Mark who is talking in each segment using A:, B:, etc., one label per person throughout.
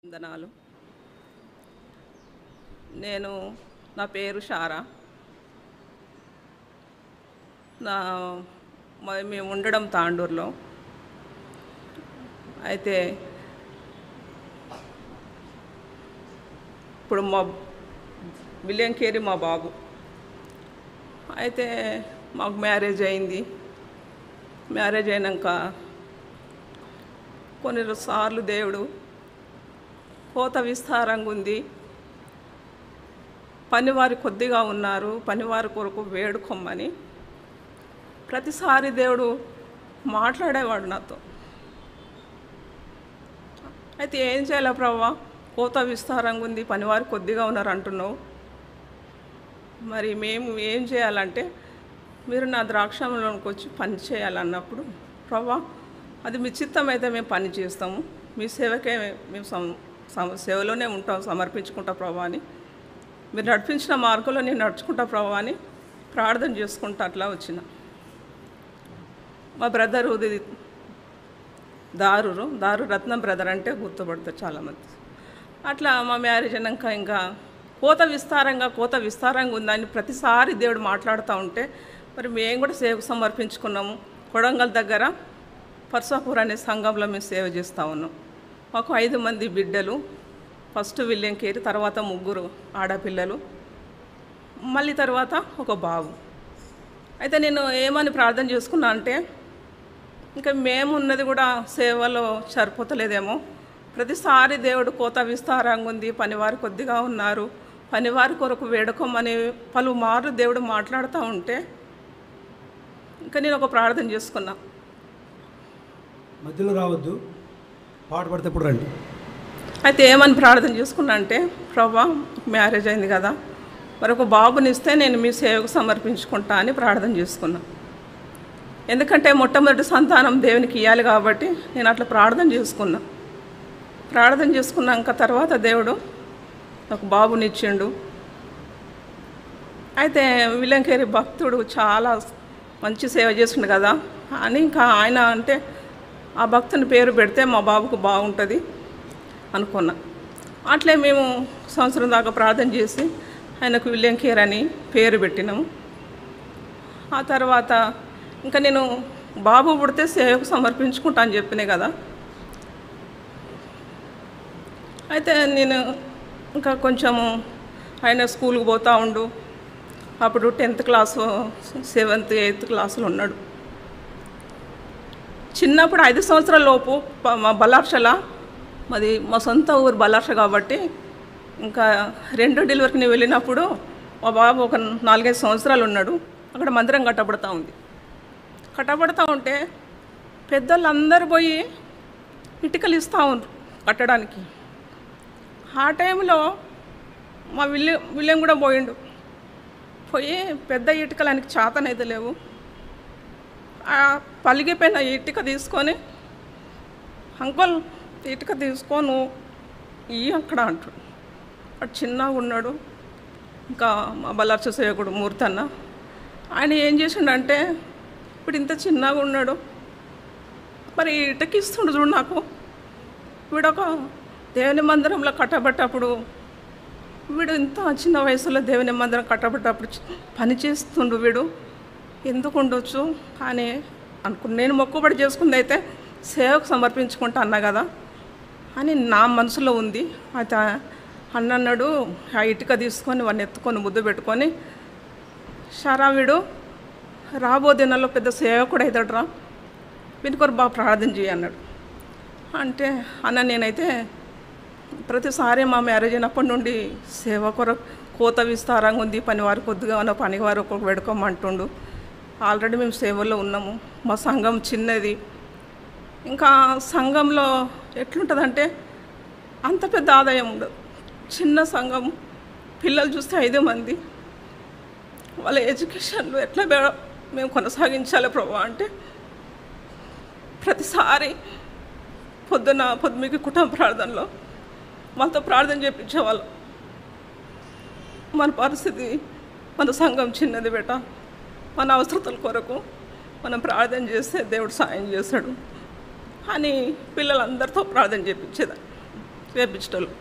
A: వందనాలు. నా పేరు షారా. మేము ఉండడం తాండూరులో. అయితే ఇప్పుడు బిలియంకేరి మా బాబు. అయితే మాకు మ్యారేజ్ అయింది. మ్యారేజ్ అయినాక కొన్నిసార్లు దేవుడు కోత విస్తారంగా ఉంది, పనివారు కొద్దిగా ఉన్నారు, పనివారి కొరకు వేడుకోమని ప్రతిసారి దేవుడు మాట్లాడేవాడు నాతో. అయితే ఏం చేయాలి ప్రభువా, కోత విస్తారంగా ఉంది, పనివారు కొద్దిగా ఉన్నారు అంటున్నావు, మరి మేము ఏం చేయాలంటే మీరు నా ద్రాక్షలోనికి వచ్చి పని చేయాలన్నప్పుడు, ప్రభువా అది మీ చిత్తం అయితే మేము పని చేస్తాము, మీ సేవకే మేము సేవలోనే ఉంటాం, సమర్పించుకుంటా ప్రభువా అని, మీరు నడిపించిన మార్గంలో నేను నడుచుకుంటా ప్రభువా అని ప్రార్థన చేసుకుంటా అట్లా వచ్చిన. మా బ్రదరు దారు రత్నం బ్రదర్ అంటే గుర్తుపడతారు చాలామంది. అట్లా మా మ్యారేజ్ అయినాక ఇంకా కోత విస్తారంగా ఉందని ప్రతిసారి దేవుడు మాట్లాడుతూ ఉంటే మరి మేము కూడా సేవకు సమర్పించుకున్నాము. కొడంగల్ దగ్గర పర్సాపూర్ అనే సంఘంలో మేము సేవ చేస్తూ ఉన్నాం. మాకు 5 మంది బిడ్డలు, ఫస్ట్ విలియంకేరి, తర్వాత 3 ఆడపిల్లలు, మళ్ళీ తర్వాత ఒక బాబు. అయితే నేను ఏమని ప్రార్థన చేసుకున్నా అంటే ఇంకా మేము ఉన్నది కూడా సేవలో సరిపోతలేదేమో, ప్రతిసారి దేవుడు కోత విస్తారంగా ఉంది, పనివారు కొద్దిగా ఉన్నారు, పనివారి కొరకు వేడుకోమని పలుమార్లు దేవుడు మాట్లాడుతూ ఉంటే ఇంకా నేను ఒక ప్రార్థన చేసుకున్నా.
B: మధ్యలో రావద్దు, పాట పడితే ఇప్పుడు రండి.
A: అయితే ఏమని ప్రార్థన చేసుకున్నా అంటే, ప్రభువా మ్యారేజ్ అయింది కదా, మరి ఒక బాబునిస్తే నేను మీ సేవకు సమర్పించుకుంటా అని ప్రార్థన చేసుకున్నా. ఎందుకంటే మొట్టమొదటి సంతానం దేవునికి ఇవ్వాలి కాబట్టి నేను అట్లా ప్రార్థన చేసుకున్నా. ప్రార్థన చేసుకున్నాక తర్వాత దేవుడు నాకు బాబునిచ్చిండు. అయితే విలియంకేరి భక్తుడు చాలా మంచి సేవ చేసిండు కదా అని ఇంకా ఆయన అంటే ఆ భక్తుని పేరు పెడితే మా బాబుకు బాగుంటుంది అనుకున్నా. అట్లే మేము సంవత్సరం దాకా ప్రార్థన చేసి ఆయనకు విలియంకేరి అని పేరు పెట్టినాము. ఆ తర్వాత ఇంకా నేను బాబు పుడితే సేవకు సమర్పించుకుంటా అని చెప్పినే కదా. అయితే నేను ఇంకా కొంచెము ఆయన స్కూల్కి పోతూ ఉండు, అప్పుడు 10th క్లాసు 7th 8th క్లాసులో ఉన్నాడు. చిన్నప్పుడు 5 సంవత్సరాల లోపు మా బల్లార్షల, మా సొంత ఊరు బల్లార్ష కాబట్టి ఇంకా 2 డెలివరీకి నేను వెళ్ళినప్పుడు మా బాబు ఒక 4-5 సంవత్సరాలు ఉన్నాడు. అక్కడ మందిరం కట్టబడుతూ ఉంది. కట్టబడుతూ ఉంటే పెద్దోళ్ళందరూ పోయి ఇటుకలు ఇస్తూ ఉన్నారు కట్టడానికి. ఆ టైంలో మా విలియం కూడా పోయి పెద్ద ఇటుకలు ఆయనకి చేతనైతే లేవు, ఆ పలిగిపోయిన ఇటుక తీసుకొని, అంకుల్ ఇటుక తీసుకోను అక్కడ అంటాడు. అటు చిన్నగా ఉన్నాడు. ఇంకా మా బల్లార్చ సేవకుడు మూర్తి అన్న, ఆయన ఏం చేసిండంటే ఇప్పుడు ఇంత చిన్నగా ఉన్నాడు, మరి ఇటుక ఇస్తుండు చూడు నాకు, వీడొక దేవుని మందిరంలో కట్టబట్టప్పుడు, వీడు ఇంత చిన్న వయసులో దేవుని మందిరం కట్టబట్టప్పుడు పని చేస్తుండు, వీడు ఎందుకు ఉండొచ్చు అని నేను మొక్కుబడి చేసుకుంది అయితే సేవకు సమర్పించుకుంటా అన్నా కదా అని నా మనసులో ఉంది. అయితే అన్న అన్నాడు, ఆ ఇటుక తీసుకొని వాడిని ఎత్తుకొని ముద్దు పెట్టుకొని, షారా వీడు రాబో దినాల్లో పెద్ద సేవకుడు అవుతాడురా, వీని కొరకు బాగా ప్రార్థన చేయి అన్నాడు. అంటే అన్న నేనైతే ప్రతిసారి మా మ్యారేజ్ అయినప్పటి నుండి సేవ కొరకు కోత విస్తారంగా ఉంది, పనివారు కొద్దిగా ఉన్న పనివారు ఒక వేడుకోమంటుండు. ఆల్రెడీ మేము సేవల్లో ఉన్నాము, మా సంఘం చిన్నది. ఇంకా సంఘంలో ఎట్లుంటుందంటే అంత పెద్ద ఆదాయం ఉండదు, చిన్న సంఘం, పిల్లలు చూస్తే 5 మంది, వాళ్ళ ఎడ్యుకేషన్లో ఎట్లా మేము కొనసాగించాలి ప్రభు అంటే ప్రతిసారి పొద్దుమికి కుటుంబ ప్రార్థనలో మనతో ప్రార్థన చేయించేవాళ్ళం. మన పరిస్థితి, మన సంఘం చిన్నది బేట, మన అవసరతల కొరకు మనం ప్రార్థన చేస్తే దేవుడు సాయం చేస్తాడు అని పిల్లలందరితో ప్రార్థన చేయించేదాన్ని. చేపించటోళ్ళు.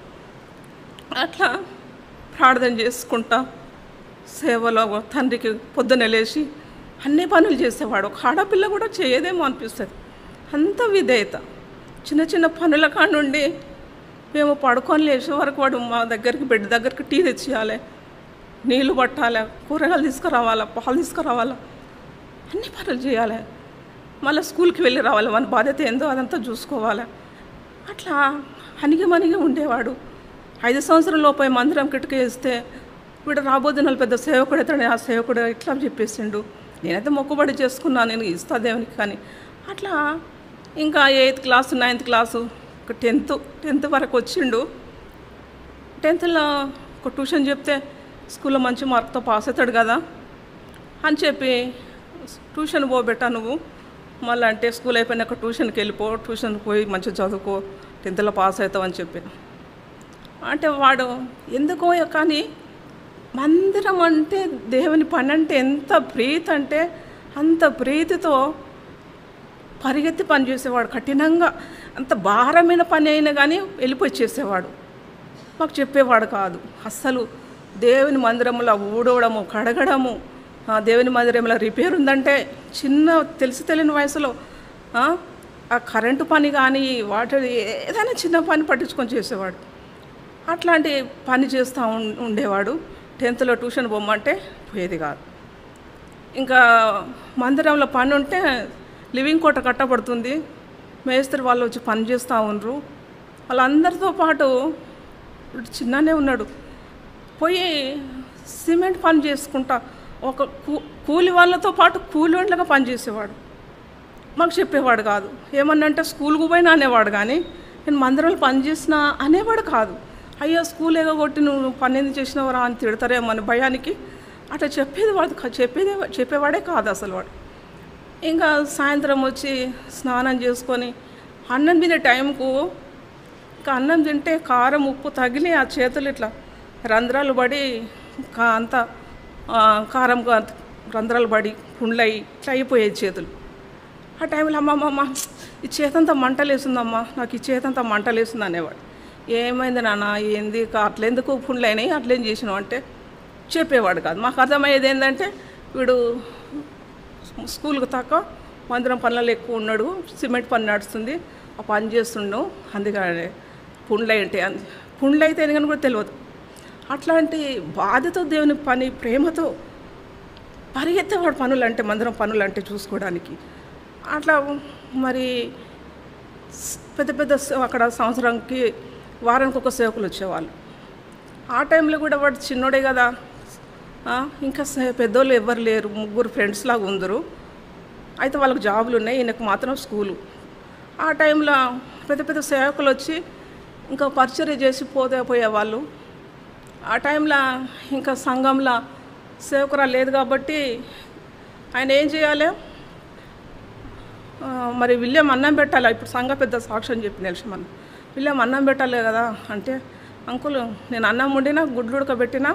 A: అట్లా ప్రార్థన చేసుకుంటా సేవలో తండ్రికి పొద్దున లేచి అన్ని పనులు చేసేవాడు. ఒక ఆడపిల్ల కూడా చేయదేమో అనిపిస్తుంది, అంత విధేయత. చిన్న చిన్న పనుల కాడ నుండి మేము పడుకొని లేచే వరకు వాడు మా దగ్గరికి బెడ్ దగ్గరికి టీ తెచ్చియాలి, నీళ్ళు పట్టాలి, కూరగాయలు తీసుకురావాలా, పాలు తీసుకురావాలా, అన్ని పనులు చేయాలి. మళ్ళీ స్కూల్కి వెళ్ళి రావాలి, మన బాధ్యత ఏందో అదంతా చూసుకోవాలి. అట్లా అణిగి ఉండేవాడు. 5 సంవత్సరాల లోపే మందిరం కిటకేస్తే వీడు రాబోతున్న పెద్ద సేవకుడు అవుతాడు, ఆ సేవకుడు ఇట్లా చెప్పేసిండు. నేనైతే మొక్కుబడి చేసుకున్నాను, నేను ఇస్తా దేవునికి. కానీ అట్లా ఇంకా 8th class 9th class 10th వరకు వచ్చిండు. 10thలో ఒక ట్యూషన్ చెప్తే స్కూల్లో మంచి మార్కుతో పాస్ అవుతాడు కదా అని చెప్పి ట్యూషన్ పోబెట్టా నువ్వు, మళ్ళీ అంటే స్కూల్ అయిపోయినాక ట్యూషన్కి వెళ్ళిపో, ట్యూషన్కి పోయి మంచిగా చదువుకో, 10thలో పాస్ అవుతావు అని చెప్పిన. అంటే వాడు ఎందుకో కానీ మందిరం అంటే దేవుని పని అంటే ఎంత ప్రీతి అంటే అంత ప్రీతితో పరిగెత్తి పని చేసేవాడు. కఠినంగా అంత భారమైన పని అయినా కానీ వెళ్ళిపోయి చేసేవాడు. మాకు చెప్పేవాడు కాదు అస్సలు. దేవుని మందిరంలో ఊడవడము, కడగడము, దేవుని మందిరంలో రిపేర్ ఉందంటే చిన్న తెలియని వయసులో ఆ కరెంటు పని కానీ వాటర్ ఏదైనా చిన్న పని పట్టించుకొని చేసేవాడు. అట్లాంటి పని చేస్తూ ఉండేవాడు. 10thలో ట్యూషన్ పోమ్మంటే పోయేది కాదు. ఇంకా మందిరంలో పని ఉంటే లివింగ్ కోట కట్టబడుతుంది, మేస్త్రి వాళ్ళు వచ్చి పని చేస్తూ ఉండరు. వాళ్ళందరితో పాటు చిన్ననే ఉన్నాడు, పోయి సిమెంట్ పని చేసుకుంటా ఒక కూలి వాళ్ళతో పాటు కూలి వాళ్ళగా పనిచేసేవాడు. మాకు చెప్పేవాడు కాదు. ఏమన్నంటే స్కూల్కి పోయినా అనేవాడు, కానీ నేను మందిరంలో పని చేసినా అనేవాడు కాదు. అయ్యో స్కూల్ ఎగగొట్టి నువ్వు పని ఎందుకు చేసినవరా అని తిడతారేమో అని భయానికి అట్లా చెప్పేవాడే కాదు అసలు వాడు. ఇంకా సాయంత్రం వచ్చి స్నానం చేసుకొని అన్నం తినే టైంకు, ఇంకా అన్నం తింటే కారం ఉప్పు తగిలి ఆ చేతులు ఇట్లా రంధ్రాలు పడి అంతా కారం రంధ్రాలు పడి పుండ్లయి ఇట్లా అయిపోయేది చేతులు. ఆ టైంలో అమ్మమ్మ ఈ చేతంతా మంటలేస్తుందమ్మా, నాకు ఈ చేతంతా మంటలేస్తుంది అనేవాడు. ఏమైంది నాన్న, ఏంది అట్లెందుకు పుండ్లు అయినాయి, అట్లేం చేసినావు అంటే చెప్పేవాడు కాదు. మాకు అర్థమయ్యేది ఏంటంటే వీడు స్కూల్కి తక్కువ మందిరం పనులలో ఎక్కువ ఉన్నాడు, సిమెంట్ పని నడుస్తుంది, ఆ పని చేస్తుండు, అందుకని పుండ్లు అంటే పుండ్లు అయితే ఎందుకని కూడా తెలియదు. అట్లాంటి బాధతో దేవుని పని ప్రేమతో పరిగెత్తేవాడు పనులంటే, మందిరం పనులంటే చూసుకోవడానికి. అట్లా మరి పెద్ద అక్కడ సంవత్సరానికి వారానికి ఒక సేవకులు వచ్చేవాళ్ళు. ఆ టైంలో కూడా వాడు చిన్నోడే కదా, ఇంకా పెద్దోళ్ళు ఎవ్వరు లేరు, 3 ఫ్రెండ్స్ లాగా ఉందరు. అయితే వాళ్ళకి జాబులు ఉన్నాయి, ఈయనకు మాత్రం స్కూలు. ఆ టైంలో పెద్ద సేవకులు వచ్చి ఇంకా పరిచర్య చేసి పోయేవాళ్ళు. ఆ టైంలో ఇంకా సంఘంలో సేవకురాలు లేదు కాబట్టి ఆయన ఏం చేయాలి, మరి విలియం అన్నం పెట్టాలి. ఇప్పుడు సంఘ పెద్ద సాక్ష్యం చెప్పి నిలిచమన్న విలియం అన్నం పెట్టాలి కదా అంటే, అంకుల్ నేను అన్నం వండినా గుడ్లు ఉడకబెట్టినా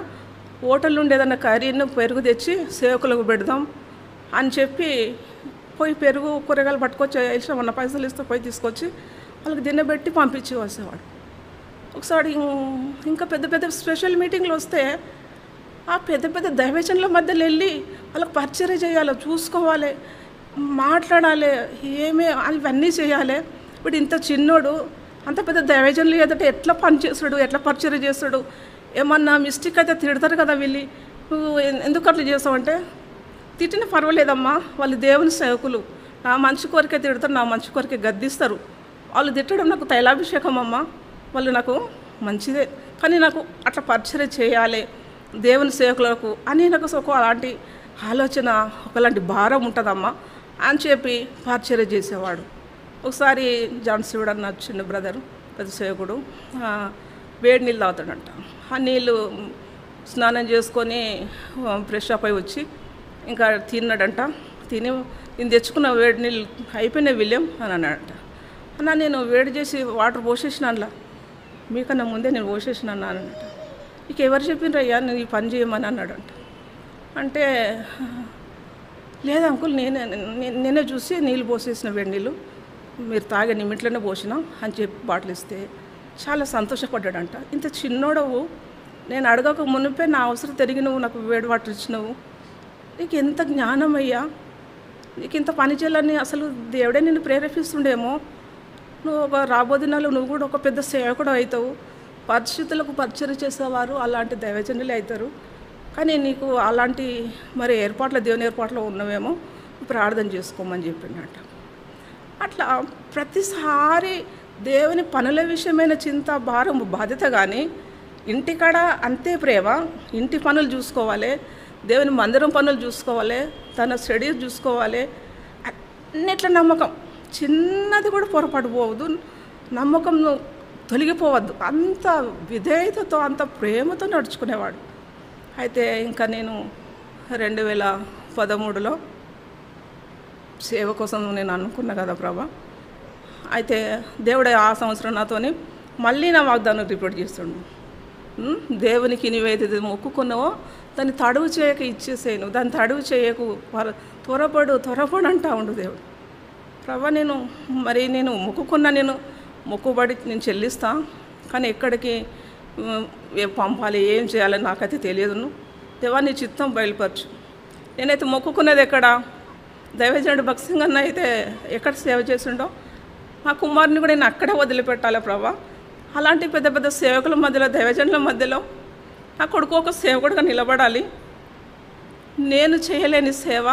A: హోటల్ నుండి ఏదైనా కర్రీను పెరుగు తెచ్చి సేవకులకు పెడదాం అని చెప్పి పోయి పెరుగు కూరగాయలు పట్టుకొచ్చి వేసామన్న పైసలు ఇస్తే పోయి తీసుకొచ్చి వాళ్ళకి తినబెట్టి పంపించి వచ్చేవాడు. ఒకసారి ఇంకా పెద్ద స్పెషల్ మీటింగ్లు వస్తే ఆ పెద్ద దైవజనుల మధ్యలో వెళ్ళి వాళ్ళకి పరిచర్య చేయాలి, చూసుకోవాలి, మాట్లాడాలి, ఇవన్నీ చేయాలి. ఇప్పుడు ఇంత చిన్నోడు అంత పెద్ద దైవజనులు ఎదుట ఎట్లా పని చేస్తాడు, ఎట్లా పరిచర్య చేస్తాడు, ఏమన్నా మిస్టేక్ అయితే తిడతారు కదా వీళ్ళు, నువ్వు ఎందుకు అట్లా చేస్తావంటే, తిట్టిన పర్వాలేదమ్మా, వాళ్ళు దేవుని సేవకులు, నా మంచి కొరికే తిడతారు, నా మంచి కొరికే గద్దిస్తారు, వాళ్ళు తిట్టడం నాకు తైలాభిషేకం అమ్మ, వాళ్ళు నాకు మంచిదే, కానీ నాకు అట్లా పరిచర్య చేయాలి దేవుని సేవకులకు అని నాకు అలాంటి ఆలోచన, ఒకలాంటి భారం ఉంటుందమ్మా అని చెప్పి పరిచర్య చేసేవాడు. ఒకసారి జాన్సీవుడు అన్న చిన్న బ్రదరు పెద్ద సేవకుడు వేడి నీళ్ళు తాగుతాడంట. ఆ నీళ్ళు స్నానం చేసుకొని ఫ్రెష్ అప్ అయి వచ్చి ఇంకా తిన్నాడంట. తిని నేను తెచ్చుకున్న వేడి నీళ్ళు అయిపోయినాయి విలియం అని అన్నాడంట. అన్న నేను వేడి చేసి వాటర్ పోసేసిన అందులో, మీకన్నా ముందే నేను పోసేసిన అన్నానంట. నీకు ఎవరు చెప్పిండ్రయ్యా నేను ఈ పని చేయమని అన్నాడంట. అంటే లేదు అంకుల్ నేనే చూసి నీళ్ళు పోసేసిన వేడి నీళ్ళు, మీరు తాగే నిమిట్లోనే పోసినా అని చెప్పి బాటిల్ ఇస్తే చాలా సంతోషపడ్డాడంట. ఇంత చిన్నోడవు, నేను అడగక మునిపే నా అవసరం తిరిగి నువ్వు నాకు వేడి వాటర్ ఇచ్చినావు, నీకు ఎంత జ్ఞానం అయ్యా, నీకు ఇంత పని చేయాలని అసలు దేవుడే నిన్ను ప్రేరేపిస్తుండేమో, నువ్వు ఒక రాబోదినాలు నువ్వు కూడా ఒక పెద్ద సేవకుడు అవుతావు, పరిస్థితులకు పరిచయం చేసేవారు అలాంటి దైవజనులే అవుతారు, కానీ నీకు అలాంటి మరి ఏర్పాట్ల దేవుని ఏర్పాట్లో ఉన్నవేమో ప్రార్థన చేసుకోమని చెప్పిండట. అట్లా ప్రతిసారి దేవుని పనుల విషయమైన చింత భారం బాధ్యత, కానీ ఇంటికాడ అంతే ప్రేమ, ఇంటి పనులు చూసుకోవాలి, దేవుని మందిరం పనులు చూసుకోవాలి, తన స్టడీస్ చూసుకోవాలి, అన్నిట్ల నమ్మకం, చిన్నది కూడా పొరపాటు పోవద్దు, నమ్మకం తొలగిపోవద్దు, అంత విధేయతతో అంత ప్రేమతో నడుచుకునేవాడు. అయితే ఇంకా నేను 2013లో సేవ కోసం నేను అనుకున్నా కదా ప్రభా, అయితే దేవుడే ఆ సంవత్సరం నాతోని మళ్ళీ నా వాగ్దానం రిపీట్ చేస్తుండు. దేవునికి నీవేది మొక్కుకున్నావో దాన్ని తడువు చేయక ఇచ్చేసేను, దాన్ని తడువు చేయకు, త్వరపడు అంటా ఉండు దేవుడు. ప్రభా నేను మొక్కుకున్నా, నేను మొక్కుబడి నేను చెల్లిస్తా, కానీ ఎక్కడికి పంపాలి, ఏం చేయాలని నాకైతే తెలియదును. దేవా నీ చిత్తం బయలుపరచు. నేనైతే మొక్కుకున్నది ఎక్కడ, దైవజనుడు భక్సింగ్ అన్న అయితే ఎక్కడ సేవ చేసిండో, మా కుమారుని కూడా నేను అక్కడే వదిలిపెట్టాలి ప్రభా. అలాంటి పెద్ద పెద్ద సేవకుల మధ్యలో, దైవజనుల మధ్యలో నా కొడుకు ఒక సేవకుడిగా నిలబడాలి. నేను చేయలేని సేవ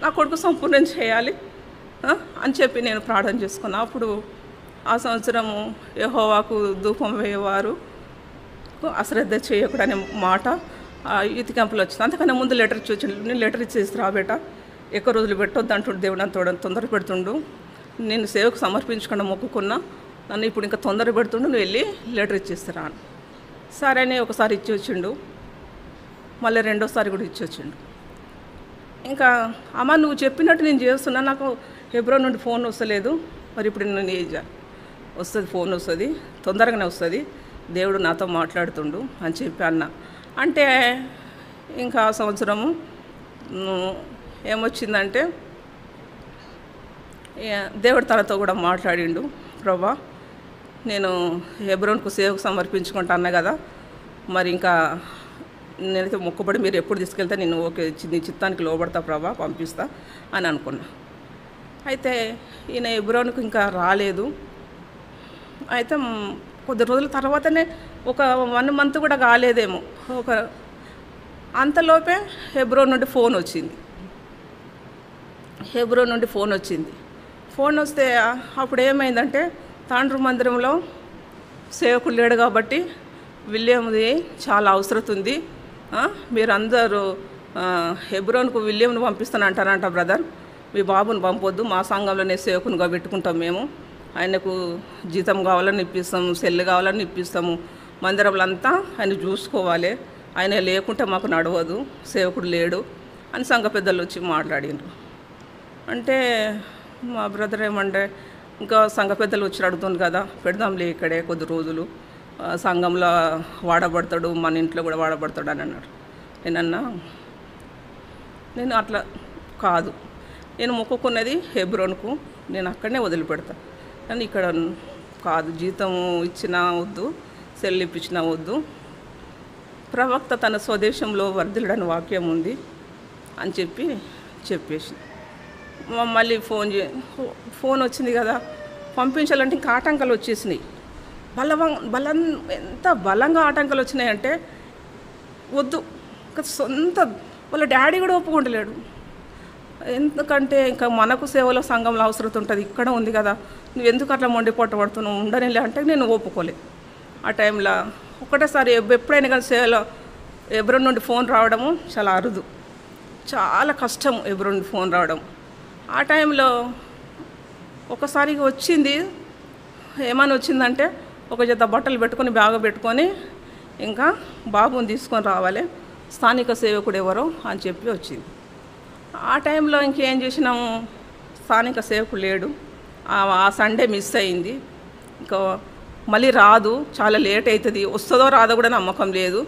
A: నా కొడుకు సంపూర్ణం చేయాలి అని చెప్పి నేను ప్రార్థన చేసుకున్నా. అప్పుడు ఆ సంవత్సరము యెహోవాకు ధూపం వేయవారు అశ్రద్ధ చేయకూడనే మాట యూత్ క్యాంపులో వచ్చింది. అంతకన్నా ముందు లెటర్ ఇచ్చి వచ్చిండు. నేను లెటర్ ఇచ్చేసి రాబేట, ఎక్కువ రోజులు పెట్టొద్దు అంటుండు దేవుడు, నన్ను తొందర పెడుతుండు. నేను సేవకు సమర్పించకుండా మొక్కుకున్నా, నన్ను ఇప్పుడు ఇంకా తొందర పెడుతుండు, నువ్వు వెళ్ళి లెటర్ ఇచ్చేస్తారా అని. సరే అని ఒకసారి ఇచ్చి వచ్చిండు, మళ్ళీ రెండోసారి కూడా ఇచ్చి వచ్చిండు. ఇంకా అమ్మ నువ్వు చెప్పినట్టు నేను చేస్తున్నా, నాకు హెబ్రోన్ నుండి ఫోన్ వస్తలేదు, మరి ఇప్పుడు నేను ఏం చేయాలి, వస్తుంది ఫోన్ వస్తుంది, తొందరగానే వస్తుంది, దేవుడు నాతో మాట్లాడుతుండు అని చెప్పి అన్న. అంటే ఇంకా ఆ సంవత్సరము ఏమొచ్చిందంటే దేవుడు తనతో కూడా మాట్లాడిండు. ప్రభా నేను హెబ్రోన్కు సేవకు సమర్పించుకుంటా అన్నా కదా, మరి ఇంకా నేనైతే మొక్కుబడి మీరు ఎప్పుడు తీసుకెళ్తే నేను ఓకే నీ చిత్తానికి లోబడతా ప్రభా, పంపిస్తా అని అనుకున్నా. అయితే ఈయన హెబ్రోన్కు ఇంకా రాలేదు. అయితే కొద్ది రోజుల తర్వాతనే ఒక 1 month కూడా కాలేదేమో, ఒక అంతలోపే హెబ్రోన్ నుండి ఫోన్ వచ్చింది. ఫోన్ వస్తే అప్పుడు ఏమైందంటే తాండ్రు మందిరంలో సేవకులు లేడు కాబట్టి విలియంది చాలా అవసరం ఉంది, మీరందరూ హెబ్రోన్కు విలియంను పంపిస్తానంటారంట బ్రదర్, మీ బాబుని పంపొద్దు, మా సంఘంలోనే సేవకునిగా పెట్టుకుంటాం మేము, ఆయనకు జీతం కావాలని ఇప్పిస్తాము, సెల్లు కావాలని ఇప్పిస్తాము, మందిరంలో అంతా ఆయన చూసుకోవాలి, ఆయన లేకుంటే మాకు నడవదు, సేవకుడు లేడు అని సంఘ పెద్దలు వచ్చి మాట్లాడిండ్రు. అంటే మా బ్రదర్ ఏమంటే ఇంకా సంఘ పెద్దలు వచ్చి అడుగుతుంది కదా, పెడదాంలే ఇక్కడే కొద్ది రోజులు, సంఘంలో వాడబడతాడు, మన ఇంట్లో కూడా వాడబడతాడు అని అన్నాడు. నేను అట్లా కాదు, నేను మొక్కుకున్నది హెబ్రోన్కు, నేను అక్కడనే వదిలిపెడతా, కానీ ఇక్కడ కాదు, జీతం ఇచ్చినా వద్దు, సెల్లు ఇప్పించినా వద్దు, ప్రవక్త తన స్వదేశంలో వర్ధిల్లడని వాక్యం ఉంది అని చెప్పేసి మళ్ళీ ఫోన్ వచ్చింది కదా, పంపించాలంటే ఇంకా ఆటంకాలు వచ్చేసినాయి, ఎంత బలంగా ఆటంకాలు వచ్చినాయంటే వద్దు, ఇంకా సొంత వాళ్ళ డాడీ కూడా ఒప్పుకుంటలేడు. ఎందుకంటే ఇంకా మనకు సేవలో సంఘంలో అవసరం ఉంటుంది, ఇక్కడ ఉంది కదా, నువ్వు ఎందుకు అట్లా మొండి పట్టుబడుతున్నావు, ఉండనిలే అంటే నేను ఒప్పుకోలే. ఆ టైంలో ఒకటేసారి ఎప్పుడైనా కానీ సేవలో హెబ్రోన్ నుండి ఫోన్ రావడము చాలా అరుదు, చాలా కష్టం హెబ్రోన్ నుండి ఫోన్ రావడం. ఆ టైంలో ఒకసారి వచ్చింది, ఏమని వచ్చిందంటే ఒక జత బట్టలు పెట్టుకొని బ్యాగ్ పెట్టుకొని ఇంకా బాబుని తీసుకొని రావాలి, స్థానిక సేవకుడు ఎవరో అని చెప్పి వచ్చింది. ఆ టైంలో ఇంకేం చేసినాము, స్థానిక సేవకుడు లేడు, ఆ సండే మిస్ అయింది, ఇంకా మళ్ళీ రాదు, చాలా లేట్ అవుతుంది, వస్తుందో రాదో కూడా నమ్మకం లేదు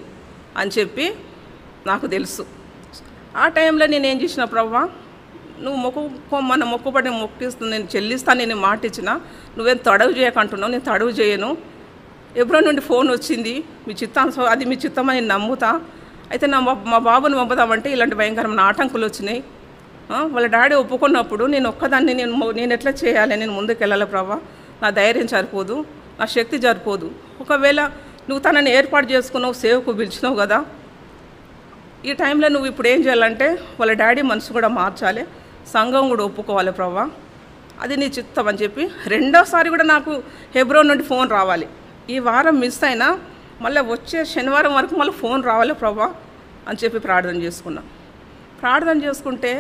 A: అని చెప్పి నాకు తెలుసు. ఆ టైంలో నేనేం చేసిన ప్రభా, నువ్వు మొక్కుకోమన్న మొక్కుబడి మొక్కిస్తూ నేను చెల్లిస్తాను, నేను మాట ఇచ్చిన, నువ్వేం తడవు చేయకంటున్నావు, నేను తడవు చేయను. ఎప్పుడో నుండి ఫోన్ వచ్చింది, మీ చిత్తానుసారం అది మీ చిత్తమని నమ్ముతా. అయితే మా బాబుని పంపుదామంటే ఇలాంటి భయంకరమైన ఆటంకులు వచ్చినాయి. వాళ్ళ డాడీ ఒప్పుకున్నప్పుడు నేను ఒక్కదాన్ని నేను ఎట్లా చేయాలి, నేను ముందుకు వెళ్ళాలి ప్రభా, నా ధైర్యం సరిపోదు, నా శక్తి సరిపోదు. ఒకవేళ నువ్వు తనని ఏర్పాటు చేసుకున్నావు, సేవకు పిలిచినావు కదా, ఈ టైంలో నువ్వు ఇప్పుడు ఏం చేయాలంటే వాళ్ళ డాడీ మనసు కూడా మార్చాలి, సంఘం కూడా ఒప్పుకోవాలి ప్రభా, అది నీ చిత్తం అని చెప్పి రెండోసారి కూడా నాకు హెబ్రోన్ నుండి ఫోన్ రావాలి. ఈ వారం మిస్ అయినా మళ్ళీ వచ్చే శనివారం వరకు మళ్ళీ ఫోన్ రావాలి ప్రభా అని చెప్పి ప్రార్థన చేసుకున్నా. ప్రార్థన చేసుకుంటే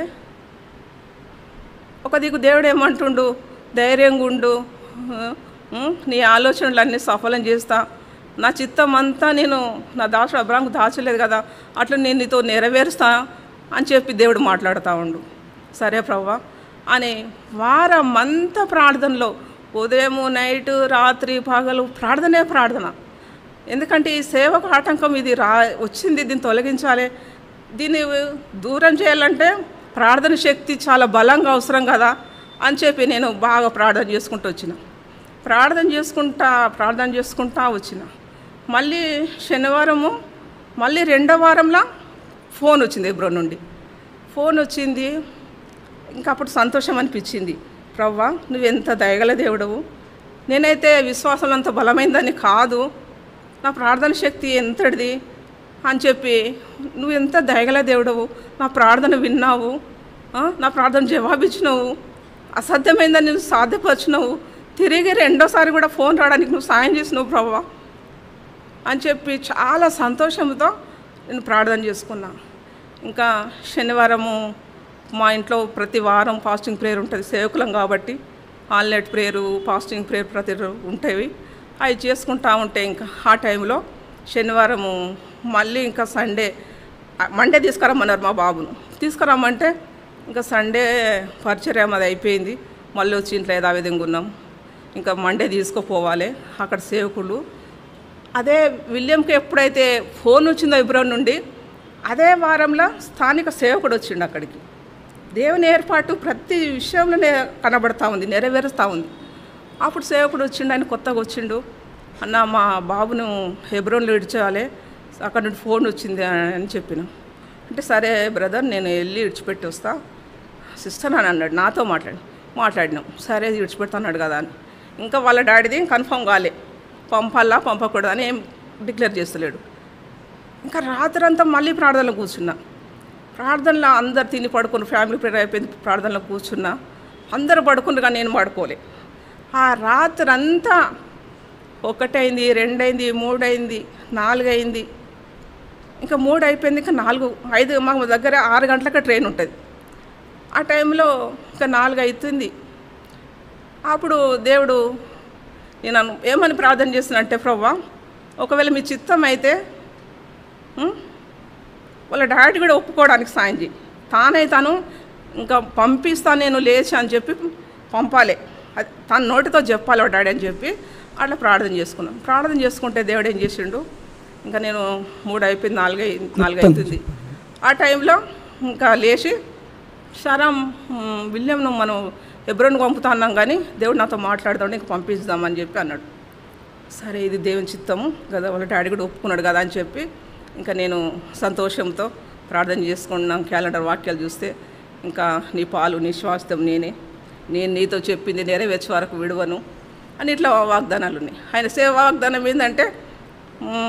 A: ఒక దిక్కు దేవుడు ఏమంటుండు, ధైర్యంగా ఉండు, నీ ఆలోచనలన్నీ సఫలం చేస్తా, నా చిత్తం అంతా నేను నా దాసు అబ్రాంకు దాచలేదు కదా, అట్లా నేను నీతో నెరవేరుస్తా అని చెప్పి దేవుడు మాట్లాడుతూ ఉండు. సరే ప్రభా అని వారం అంతా ప్రార్థనలో, ఉదయం నైట్ రాత్రి పగలు ప్రార్థన. ఎందుకంటే ఈ సేవకు ఆటంకం ఇది వచ్చింది, దీన్ని తొలగించాలి, దీన్ని దూరం చేయాలంటే ప్రార్థన శక్తి చాలా బలంగా అవసరం కదా అని చెప్పి నేను బాగా ప్రార్థన చేసుకుంటా వచ్చిన. మళ్ళీ శనివారము మళ్ళీ రెండో వారంలో ఫోన్ వచ్చింది, హెబ్రోన్ నుండి ఫోన్ వచ్చింది. ఇంకా అప్పుడు సంతోషం అనిపించింది, ప్రవ్వా నువ్వెంత దయగల దేవుడవు, నేనైతే విశ్వాసం అంత బలమైందని కాదు, నా ప్రార్థన శక్తి ఎంతటిది అని చెప్పి, నువ్వు ఎంత దయగల దేవుడవు, నా ప్రార్థన విన్నావు, నా ప్రార్థన జవాబిచ్చినావు, అసాధ్యమైందని నువ్వు సాధ్యపరిచినావు, తిరిగి రెండోసారి కూడా ఫోన్ రావడానికి నువ్వు సాయం చేసినావు ప్రవ్వా అని చెప్పి చాలా సంతోషంతో నేను ప్రార్థన చేసుకున్నా. ఇంకా శనివారము మా ఇంట్లో ప్రతి వారం ఫాస్టింగ్ ప్రేయర్ ఉంటుంది, సేవకులం కాబట్టి ఆల్నైట్ ప్రేయరు, ఫాస్టింగ్ ప్రేయర్ ప్రతి ఉంటాయి. అవి చేసుకుంటా ఉంటే ఇంకా ఆ టైంలో శనివారము మళ్ళీ ఇంకా మండే తీసుకురమ్మన్నారు మా బాబును. తీసుకురమ్మంటే ఇంకా సండే పరిచర్య అది అయిపోయింది, మళ్ళీ వచ్చి ఇంట్లో యథావిధంగా ఉన్నాం. ఇంకా మండే తీసుకుపోవాలి అక్కడ సేవకులు. అదే విలియంకి ఎప్పుడైతే ఫోన్ వచ్చిందో హెబ్రోన్ నుండి, అదే వారంలో స్థానిక సేవకుడు వచ్చిండు అక్కడికి. దేవుని ఏర్పాటు ప్రతి విషయంలోనే కనబడతా ఉంది, నెరవేరుస్తూ ఉంది. అప్పుడు సేవకుడు వచ్చిండు, ఆయన కొత్తగా వచ్చిండు, అన్న మా బాబును హెబ్రోన్లో విడిచేయాలి, అక్కడ నుండి ఫోన్ వచ్చింది అని చెప్పిన. అంటే సరే బ్రదర్ నేను వెళ్ళి విడిచిపెట్టి వస్తా సిస్టర్ అని అన్నాడు, నాతో మాట్లాడినాం. సరే విడిచిపెడతా అన్నాడు కదా అని. ఇంకా వాళ్ళ డాడీది కన్ఫర్మ్ కాలే, పంపాలా పంపకూడదు అని ఏం డిక్లేర్ చేస్తలేడు. ఇంకా రాత్రంతా మళ్ళీ ప్రార్థనలో కూర్చున్నా. ప్రార్థనలో అందరు తిని పడుకుని, ఫ్యామిలీ ప్రేయర్ అయిపోయింది, ప్రార్థనలో కూర్చున్నా. అందరూ పడుకున్నారు కానీ నేను పడుకోలే. ఆ రాత్రి అంతా 1 అయింది, 2 అయింది, 3 అయింది, 4 అయింది. ఇంకా 3 అయిపోయింది, ఇంకా 4, 5 మాకు దగ్గర 6 గంటలకు ట్రైన్ ఉంటుంది. ఆ టైంలో ఇంకా 4 అవుతుంది. అప్పుడు దేవుడు నేను ఏమని ప్రార్థన చేస్తున్నంటే, ప్రవ్వా ఒకవేళ మీ చిత్తం అయితే వాళ్ళ డాడీ కూడా ఒప్పుకోవడానికి సాయం చేయి, తాను ఇంకా పంపిస్తాను నేను లేచి అని చెప్పి పంపాలి, అది తన నోటితో చెప్పాలి వాళ్ళ డాడీ అని చెప్పి అట్లా ప్రార్థన చేసుకున్నాం. ప్రార్థన చేసుకుంటే దేవుడు ఏం చేసిండు, ఇంకా నేను 3 అయిపోయింది, 4 అవుతుంది. ఆ టైంలో ఇంకా లేచి సరం విలియంను మనం హెబ్రోన్కి పంపుతా అన్నాం కానీ దేవుడు నాతో మాట్లాడదాం, ఇంకా పంపిస్తామని చెప్పి అన్నాడు. సరే ఇది దేవుని చిత్తము కదా, వాళ్ళ డాడీ కూడా ఒప్పుకున్నాడు కదా అని చెప్పి ఇంకా నేను సంతోషంతో ప్రార్థన చేసుకున్నాం. క్యాలెండర్ వాక్యాలు చూస్తే ఇంకా నీ పాలు నీ శ్వాసం నేను నీతో చెప్పింది నెరవేర్చే వరకు విడువను అని ఇట్లా వాగ్దానాలు ఉన్నాయి. ఆయన సేవ వాగ్దానం ఏంటంటే,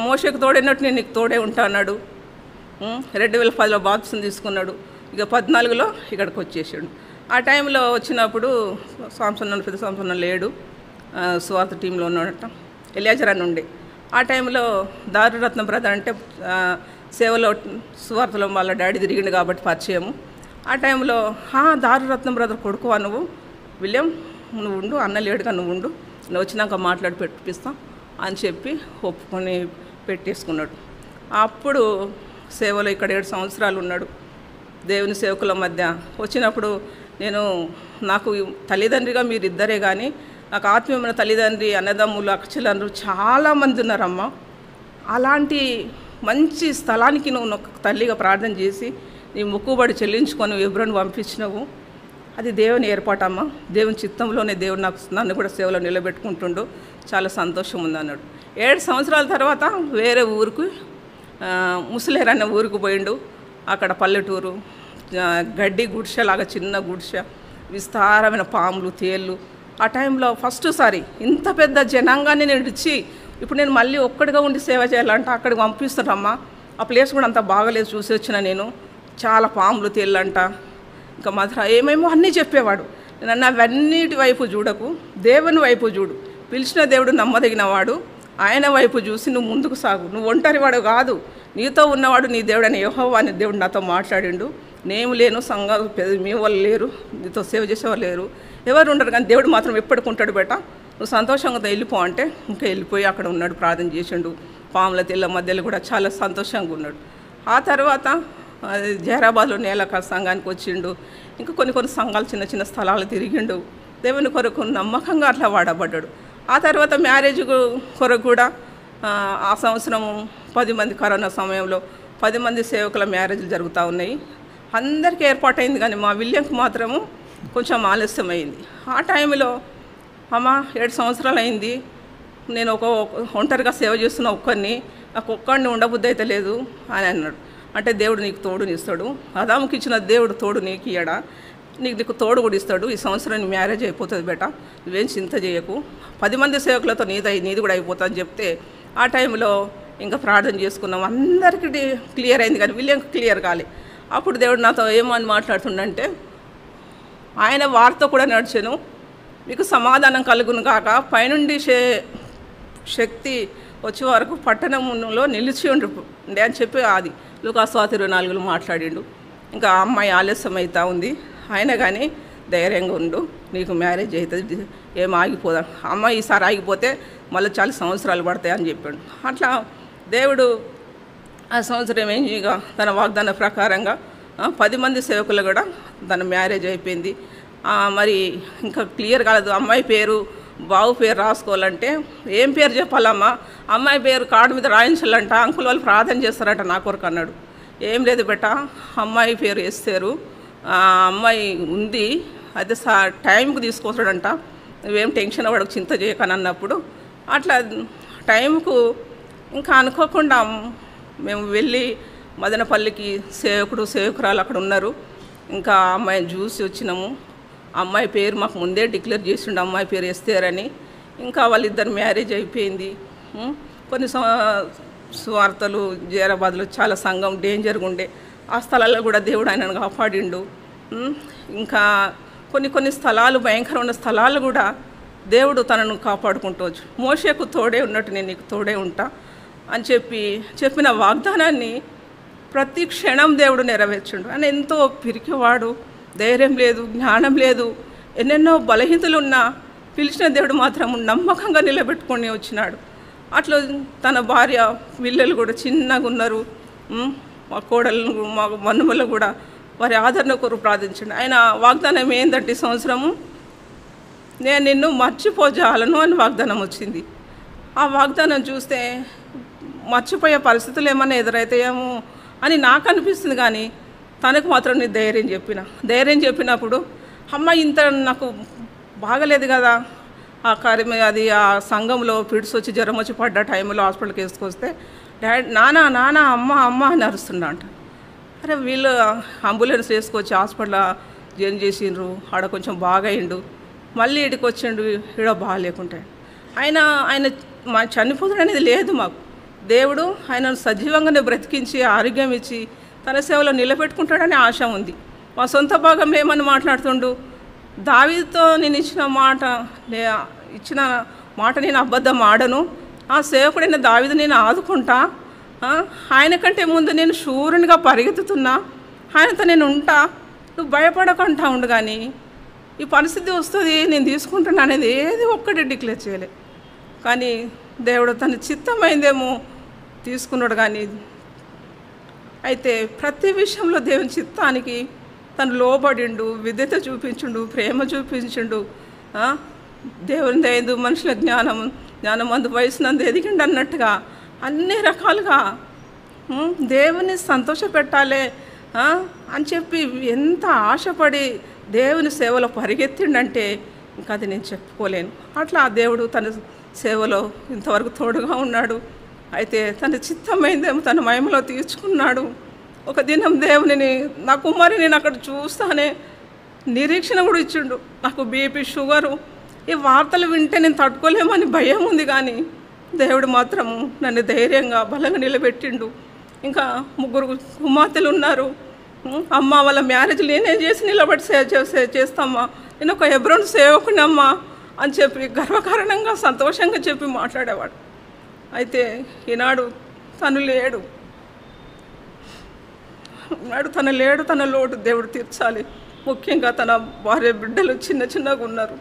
A: మోషకు తోడైనట్టు నేను నీకు తోడే ఉంటా అన్నాడు. 2010లో బాప్తిసం తీసుకున్నాడు. ఇక 14లో ఇక్కడికి వచ్చేసాడు. ఆ టైంలో వచ్చినప్పుడు పెద్ద సాంసన్ లేడు, సువార్త టీంలో ఉన్నాడట, ఎలియాజర్ అని ఉండే. ఆ టైంలో దారురత్న బ్రదర్ అంటే సేవలో సువార్తలో వాళ్ళ డాడీ తిరిగిండు కాబట్టి పరిచయము. ఆ టైంలో దారురత్నం బ్రదర్ కొడుకువా నువ్వు, విలియం నువ్వు ఉండు, అన్న లేడుగా నువ్వు ఉండు, నువ్వు వచ్చినాక మాట్లాడి పెట్టిస్తాం అని చెప్పి ఒప్పుకొని పెట్టేసుకున్నాడు. అప్పుడు సేవలో ఇక్కడ 7 సంవత్సరాలు ఉన్నాడు. దేవుని సేవకుల మధ్య వచ్చినప్పుడు నాకు తల్లిదండ్రిగా మీరిద్దరే కానీ నాకు ఆత్మీయమైన తల్లిదండ్రి, అన్నదమ్ములు, అక్కచెల్లెలు చాలామంది ఉన్నారమ్మా. అలాంటి మంచి స్థలానికి నువ్వు తల్లిగా ప్రార్థన చేసి నీ మొక్కుబడి చెల్లించుకొని హెబ్రోన్ పంపించినవు. అది దేవుని ఏర్పాటమ్మా, దేవుని చిత్తంలోనే దేవుడు నన్ను కూడా సేవలో నిలబెట్టుకుంటుండు, చాలా సంతోషం ఉంది అన్నాడు. 7 సంవత్సరాల తర్వాత వేరే ఊరికి ముసలేరు అనే ఊరికి పోయిండు. అక్కడ పల్లెటూరు, గడ్డి గుడిసెలాగా చిన్న గుడిసె, విస్తారమైన పాములు, తేళ్ళు. ఆ టైంలో ఫస్ట్ సారి ఇంత పెద్ద జనాంగాన్ని నేను ఇచ్చి ఇప్పుడు నేను మళ్ళీ ఒక్కడిగా ఉండి సేవ చేయాలంటే అక్కడికి పంపిస్తున్నారమ్మా. ఆ ప్లేస్ కూడా అంత బాగలేదు, చూసి వచ్చిన నేను. చాలా పాములు, తేళ్ళంట, ఇంకా మధుర ఏమేమో అన్నీ చెప్పేవాడు. నన్ను అవన్నిటి వైపు చూడకు, దేవుని వైపు చూడు. పిలిచిన దేవుడు నమ్మదగినవాడు, ఆయన వైపు చూసి నువ్వు ముందుకు సాగు. నువ్వు ఒంటరివాడు కాదు, నీతో ఉన్నవాడు నీ దేవుడు అని యెహోవా అని దేవుడు నాతో మాట్లాడిండు. నేను లేను, సంఘాలు మీ వాళ్ళు లేరు, నీతో సేవ చేసేవాళ్ళు లేరు, ఎవరు ఉండరు, కానీ దేవుడు మాత్రం ఎప్పటికుంటాడు బేట, నువ్వు సంతోషంగా వెళ్ళిపో అంటే ఇంకా వెళ్ళిపోయి అక్కడ ఉన్నాడు, ప్రార్థన చేసిండు. పాముల తెల్ల మధ్యలో కూడా చాలా సంతోషంగా ఉన్నాడు. ఆ తర్వాత జహరాబాద్లో నేలక సంఘానికి వచ్చిండు. ఇంకా కొన్ని సంఘాలు చిన్న చిన్న స్థలాలు తిరిగిండు. దేవుని కొరకు నమ్మకంగా అట్లా వాడబడ్డాడు. ఆ తర్వాత మ్యారేజ్ కొరకు కూడా ఆ సంవత్సరం 10 మంది, కరోనా సమయంలో 10 మంది సేవకుల మ్యారేజ్లు జరుగుతూ ఉన్నాయి. అందరికీ ఏర్పాటైంది, కానీ మా విలియంకి మాత్రము కొంచెం ఆలస్యమైంది. ఆ టైంలో అమ్మ 7 సంవత్సరాలు అయింది, నేను ఒంటరిగా సేవ చేస్తున్న ఒక్కరిని, నాకు ఒక్కడిని ఉండబుద్ధి అయితే లేదు అని అన్నాడు. అంటే దేవుడు నీకు తోడునిస్తాడు, ఆదాముకి ఇచ్చిన దేవుడు తోడు నీకు ఇయ్యడా, నీకు తోడు కూడా ఇస్తాడు. ఈ సంవత్సరం నీ మ్యారేజ్ అయిపోతుంది బేట, నువ్వేం చింత చేయకు, 10 మంది సేవకులతో నీది కూడా అయిపోతుంది అని చెప్తే ఆ టైంలో ఇంకా ప్రార్థన చేసుకున్నాం. అందరికీ క్లియర్ అయింది, కానీ వీళ్ళకి క్లియర్ కాలే. అప్పుడు దేవుడు నాతో ఏమని మాట్లాడుతుండంటే, ఆయన వారితో కూడా నడిచాను, మీకు సమాధానం కలుగును కాక, పైనుండి శక్తి వచ్చే వరకు పట్టణంలో నిలిచి ఉండే అని చెప్పి అది లూకాసు 24లో మాట్లాడిండు. ఇంకా అమ్మాయి ఆలస్యం అవుతా ఉంది, అయినా కానీ ధైర్యంగా ఉండు, నీకు మ్యారేజ్ అవుతుంది, ఏం ఆగిపోదా, అమ్మాయి ఈసారి ఆగిపోతే మళ్ళీ చాలా సంవత్సరాలు పడతాయి అని చెప్పాడు. అట్లా దేవుడు ఆ సంవత్సరం ఏం చేయగా తన వాగ్దాన ప్రకారంగా 10 మంది సేవకులు కూడా తన మ్యారేజ్ అయిపోయింది. మరి ఇంకా క్లియర్ కాలేదు, అమ్మాయి పేరు బావు పేరు రాసుకోవాలంటే ఏం పేరు చెప్పాలమ్మా, అమ్మాయి పేరు కార్డు మీద రాయించాలంట, అంకుల్ వాళ్ళు ప్రార్థన చేస్తారట నా కొరకు అన్నాడు. ఏం లేదు బెట్ట, అమ్మాయి పేరు వేస్తారు, అమ్మాయి ఉంది, అయితే టైంకి తీసుకొస్తాడంట, నువ్వేం టెన్షన్ అవ్వడానికి చింత చేయకని అన్నప్పుడు అట్లా టైంకు ఇంకా అనుకోకుండా మేము వెళ్ళి మదనపల్లికి సేవకురాలు అక్కడ ఉన్నారు, ఇంకా అమ్మాయిని చూసి వచ్చినాము. అమ్మాయి పేరు మాకు ముందే డిక్లేర్ చేసిండు, అమ్మాయి పేరు ఎస్తేరని. ఇంకా వాళ్ళిద్దరు మ్యారేజ్ అయిపోయింది. కొన్ని స్వార్థలు జైరాబాద్లో చాలా సంఘం డేంజర్గా ఉండే, ఆ స్థలాల్లో కూడా దేవుడు ఆయనను కాపాడిండు. ఇంకా కొన్ని స్థలాలు భయంకరమైన ఉన్న స్థలాలు కూడా దేవుడు తనను కాపాడుకుంటవచ్చు. మోషేకు తోడే ఉన్నట్టు నేను నీకు తోడే ఉంటా అని చెప్పిన వాగ్దానాన్ని ప్రతి క్షణం దేవుడు నెరవేర్చుండు. ఆయన ఎంతో పిరికివాడు, ధైర్యం లేదు, జ్ఞానం లేదు, ఎన్నెన్నో బలహీనతలున్నా పిలిచిన దేవుడు మాత్రం నమ్మకంగా నిలబెట్టుకొని వచ్చినాడు. అట్లా తన భార్య పిల్లలు కూడా చిన్నగా ఉన్నారు, మా కోడలు మా మనుమలు కూడా వారి ఆదరణ కొరకు ప్రార్థించండి. ఆయన వాగ్దానం ఏందంటే ఈ సంవత్సరము నేను నిన్ను మర్చిపోజాలను అని వాగ్దానం వచ్చింది. ఆ వాగ్దానం చూస్తే మర్చిపోయే పరిస్థితులు ఏమన్నా ఎదురైతాయేమో అని నాకు అనిపిస్తుంది, కానీ తనకు మాత్రం నేను ధైర్యం చెప్పినప్పుడు అమ్మ ఇంత నాకు బాగలేదు కదా, ఆ కార్యం అది ఆ సంఘంలో పిడిసి వచ్చి జ్వరం వచ్చి పడ్డ టైంలో హాస్పిటల్కి వేసుకొస్తే డాడీ నాన్న అమ్మ అని అరుస్తుండ అంట. అరే వీళ్ళు అంబులెన్స్ వేసుకొచ్చి హాస్పిటల్ జాయిన్ చేసిండ్రు, ఆడ కొంచెం బాగా అయిండు, మళ్ళీ ఇడికి వచ్చిండు, ఈడ బాగాలేకుంటాడు. ఆయన మా చనిపోతుడు అనేది లేదు మాకు. దేవుడు ఆయనను సజీవంగానే బ్రతికించి ఆరోగ్యం ఇచ్చి తన సేవలో నిలబెట్టుకుంటాడనే ఆశ ఉంది. మా సొంత భాగం ఏమని మాట్లాడుతుండు, దావీదుతో నేను ఇచ్చిన మాట నేను అబద్ధం ఆడను, ఆ సేవకుడైన దావీదు నేను ఆదుకుంటా, ఆయన కంటే ముందు నేను శూరునిగా పరిగెత్తుతున్నా, ఆయనతో నేను ఉంటా, నువ్వు భయపడకంటా ఉండు, కానీ ఈ పరిస్థితి వస్తుంది నేను తీసుకుంటున్నా అనేది ఏది ఒక్కటి డిక్లేర్ చేయలే. కానీ దేవుడు తన చిత్తమైందేమో తీసుకున్నాడు. కానీ అయితే ప్రతి విషయంలో దేవుని చిత్తానికి తను లోబడిండు, విధేయత చూపించుండు, ప్రేమ చూపించుండు. దేవుని దయదు మనుషుల జ్ఞానం అందు వయసునందు ఎదిగిండు అన్నట్టుగా అన్ని రకాలుగా దేవుని సంతోషపెట్టాలి అని చెప్పి ఎంత ఆశపడి దేవుని సేవలో పరిగెత్తిండంటే ఇంకా అది నేను చెప్పుకోలేను. అట్లా ఆ దేవుడు తన సేవలో ఇంతవరకు తోడుగా ఉన్నాడు. అయితే తన చిత్తమైందేమో తన మహిమలో తీర్చుకున్నాడు. ఒక దినం దేవునిని నా కుమారి నేను అక్కడ చూస్తానే నిరీక్షణ కూడా ఇచ్చిండు. నాకు బీపీ, షుగరు, ఈ వార్తలు వింటే నేను తట్టుకోలేమని భయం ఉంది, కానీ దేవుడు మాత్రం నన్ను ధైర్యంగా బలంగా నిలబెట్టిండు. ఇంకా 3 కుమార్తెలు ఉన్నారు. అమ్మ వాళ్ళ మ్యారేజ్లు నేనే చేసి నిలబడి చేస్తామ్మా, నేను ఒక హెబ్రోన్ సేవకునమ్మా అని చెప్పి గర్వకారణంగా సంతోషంగా చెప్పి మాట్లాడేవాడు. అయితే ఈనాడు తను లేడు. తన లోటు దేవుడు తీర్చాలి. ముఖ్యంగా తన భార్య బిడ్డలు చిన్నగా ఉన్నారు.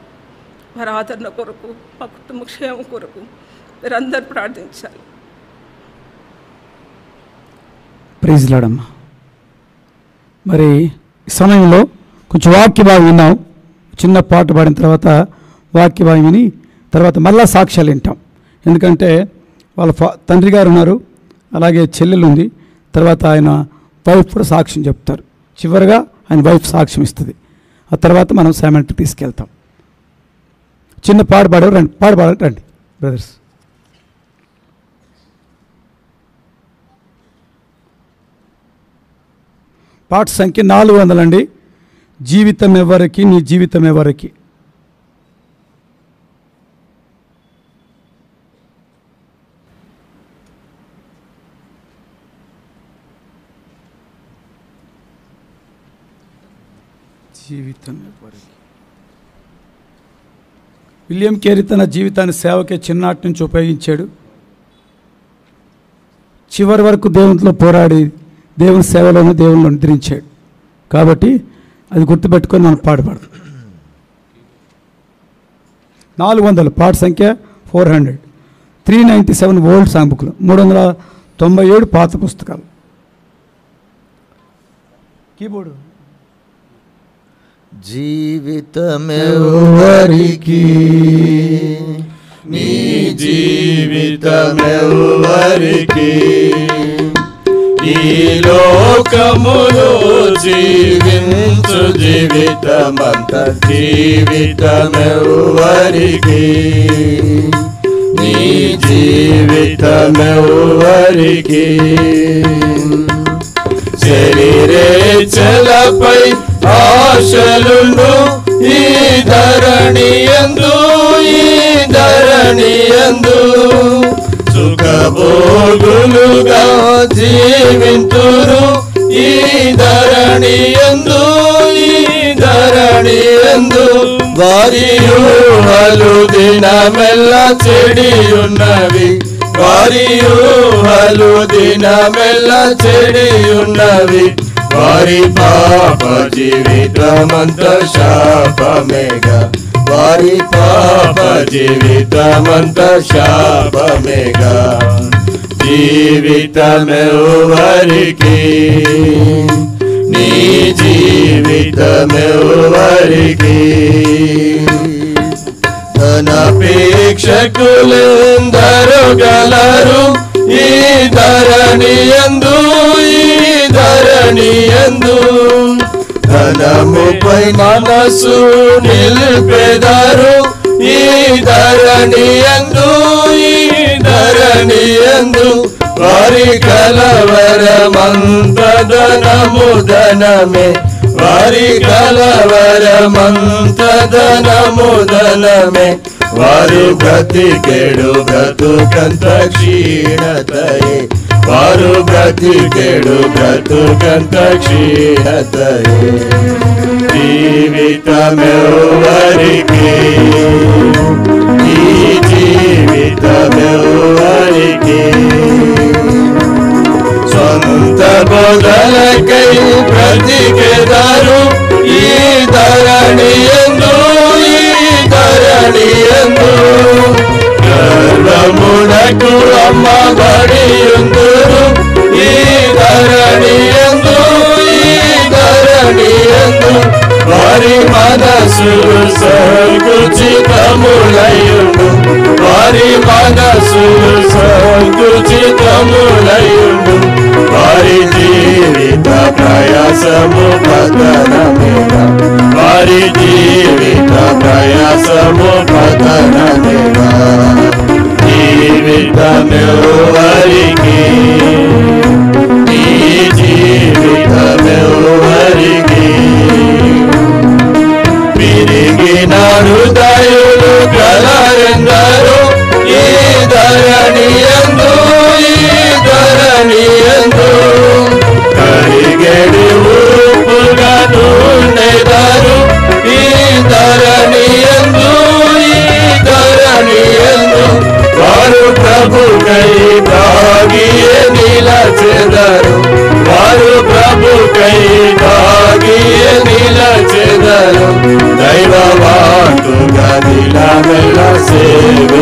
A: వారి ఆదరణ కొరకు, మా కుటుంబ క్షేమం కొరకు మీరందరూ ప్రార్థించాలి.
B: ప్రైజ్ లార్డ్ అమ్మా. మరి ఈ సమయంలో కొంచెం వాక్య భాగం విన్నాం. చిన్న పాట పాడిన తర్వాత వాక్య భాగం విని తర్వాత మళ్ళా సాక్ష్యాలు వింటాం. ఎందుకంటే వాళ్ళ తండ్రి గారు ఉన్నారు, అలాగే చెల్లెలు ఉంది, తర్వాత ఆయన వైఫ్ కూడా సాక్ష్యం చెప్తారు. చివరిగా ఆయన వైఫ్ సాక్ష్యం ఇస్తుంది. ఆ తర్వాత మనం సెమెంట్కి తీసుకెళ్తాం. చిన్న పాట పాడారు, రండి బ్రదర్స్. పాట సంఖ్య 400 అండి. జీవితం ఎవరికి, నీ జీవితం ఎవరికి. జీవితం ఎవరికి. విలియం కేరీ తన జీవితాన్ని సేవకే చిన్ననాటి నుంచి ఉపయోగించాడు. చివరి వరకు దేవునితో పోరాడి దేవుని సేవలోనే దేవుని నిద్రించాడు. కాబట్టి అది గుర్తుపెట్టుకొని మనం పాడతాం. 400 పాట సంఖ్య 400, 397 ఓల్డ్ సాంగ్ బుక్లు, 397 పాత పుస్తకాలు. కీబోర్డు.
C: జీవితమెవ్వరికి, నీ జీవితమెవ్వరికి, ఈ లోకములో జీవించు జీవితమంత జీవితమెవ్వరికి, నీ జీవితమెవ్వరికి. శరీరేచ్ఛలపై ఆశలుండు ఈ ధరణియందు, ఈ ధరణియందు సుఖభోగులుగా జీవింతురు ఈ ధరణియందు, ఈ ధరణియందు. వారి ఊహలు దినమెల్ల చెడియున్నవి, వారి ఊహలు దినమెల్ల చెడియున్నవి. వారి పాప జీవితమంత శాపమేగా, వారి పాప జీవితమంత శాపమేగా. జీవితమెవ్వరికి, నీ జీవితమెవ్వరికి. ధనాపేక్షకులెందరు గలరు ఈ ధరణియందు, ఈ ధరణియందు. ధనముపై మనసు నిలిపెదరు ఈ ధరణియందు, ఈ ధరణియందు. వారి కలవరమంత ధనము ధనమే, వారి కలవరమంత ధనము ధనమే. వారు బ్రతికెడు బ్రతుకంత క్షీణతయే, వారు బ్రతికెడు బ్రతుకంత క్షీణతయే. జీవితమెవ్వరికి, ఈ జీవితమెవ్వరికి. సొంత బోధలకై బ్రతికెదరు ఈ ధరణియందు, ఈ ధరణియందు. గర్వమునకు అమ్మబడియుందురు ఈ ధరణియందు, ఈ ధరణియందు. వారి మనసు సంకుచితములయుండు, వారి మనసు సంకుచితములయుండు. వారి జీవిత ప్రయాసము పతనమేగా వారి జీవిత ప్రయాసము పతనమేగా జీవితమెవరికి ఈ జీవితమెవరికి విరిగిన హృదయులు కలరెందరూ ఈ ధరణియందు కరిగెడి ఊపుగా నూనెదరు ఈ ధరణియందు వారు ప్రభుకై దాగియే నిలచెదరు వారు ప్రభుకై దాగియే నిలచెదరు దైవవాకుగా నిలమెల్ల సేవ